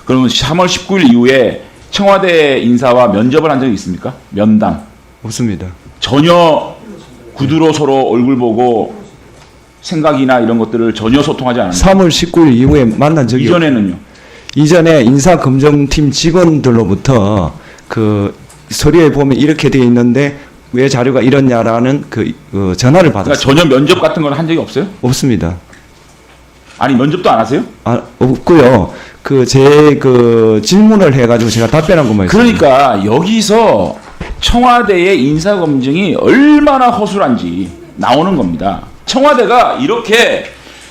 그러면 3월 19일 이후에 청와대 인사와 면접을 한 적이 있습니까? 면담. 없습니다. 전혀 구두로 서로 얼굴 보고 생각이나 이런 것들을 전혀 소통하지 않았나요? 3월 19일 이후에 만난 적이 이전에는요? 이전에 인사검증팀 직원들로부터 그 서류에 보면 이렇게 되어 있는데 왜 자료가 이렇냐라는 그 전화를 그러니까 받았어요. 전혀 면접 같은 건 한 적이 없어요? 없습니다. 아니 면접도 안 하세요? 아, 없고요. 제 질문을 해가지고 제가 답변한 것만 있습니다. 그러니까 여기서 청와대의 인사검증이 얼마나 허술한지 나오는 겁니다. 청와대가 이렇게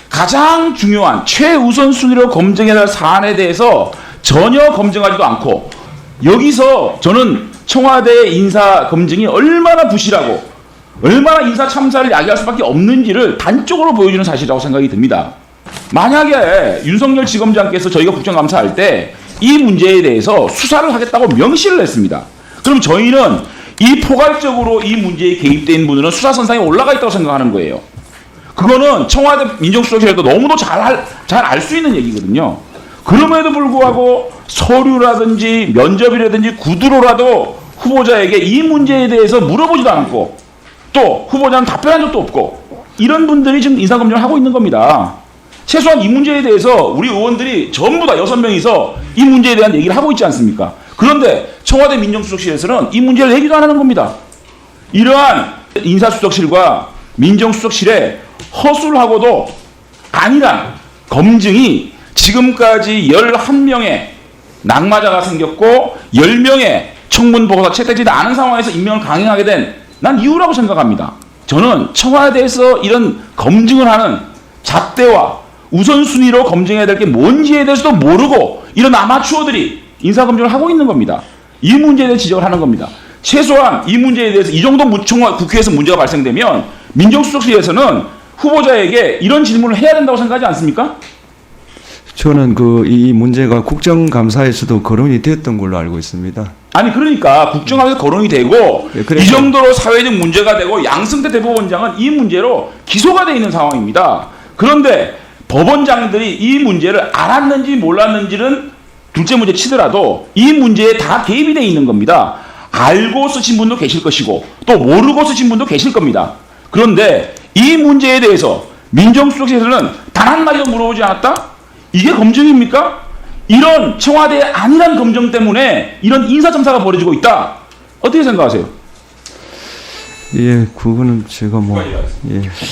가장 중요한 최우선 순위로 검증해야 할 사안에 대해서 전혀 검증하지도 않고 여기서 저는 청와대의 인사검증이 얼마나 부실하고 얼마나 인사 참사를 야기할 수밖에 없는지를 단적으로 보여주는 사실이라고 생각이 듭니다. 만약에 윤석열 지검장께서 저희가 국정감사할 때 이 문제에 대해서 수사를 하겠다고 명시를 했습니다. 그럼 저희는 이 포괄적으로 이 문제에 개입된 분들은 수사선상에 올라가 있다고 생각하는 거예요. 그거는 청와대 민정수석실에도 너무도 잘 알 수 있는 얘기거든요. 그럼에도 불구하고 서류라든지 면접이라든지 구두로라도 후보자에게 이 문제에 대해서 물어보지도 않고 또 후보자는 답변한 적도 없고 이런 분들이 지금 인사검증을 하고 있는 겁니다. 최소한 이 문제에 대해서 우리 의원들이 전부 다 6명이서 이 문제에 대한 얘기를 하고 있지 않습니까? 그런데 청와대 민정수석실에서는 이 문제를 얘기도 안 하는 겁니다. 이러한 인사수석실과 민정수석실의 허술하고도 안일한 검증이 지금까지 11명의 낙마자가 생겼고 10명의 청문보고서 채택되지 않은 상황에서 임명을 강행하게 된 난 이유라고 생각합니다. 저는 청와대에서 이런 검증을 하는 잣대와 우선순위로 검증해야 될 게 뭔지에 대해서도 모르고 이런 아마추어들이 인사검증을 하고 있는 겁니다. 이 문제에 대해 지적을 하는 겁니다. 최소한 이 문제에 대해서 이 정도 국회에서 문제가 발생되면 민정수석실에서는 후보자에게 이런 질문을 해야 된다고 생각하지 않습니까? 저는 이 문제가 국정감사에서도 거론이 되었던 걸로 알고 있습니다. 아니 그러니까 국정감사에서 거론이 되고 그래서- 이 정도로 사회적 문제가 되고 양승태 대법원장은 이 문제로 기소가 돼 있는 상황입니다. 그런데 법원장들이 이 문제를 알았는지 몰랐는지는 둘째 문제 치더라도 이 문제에 다 개입이 돼 있는 겁니다. 알고 쓰신 분도 계실 것이고 또 모르고 쓰신 분도 계실 겁니다. 그런데 이 문제에 대해서 민정수석실에서는 단 한마디도 물어보지 않았다? 이게 검증입니까? 이런 청와대의 안일한 검증 때문에 이런 인사참사가 벌어지고 있다. 어떻게 생각하세요? 예, 그거는 제가 예.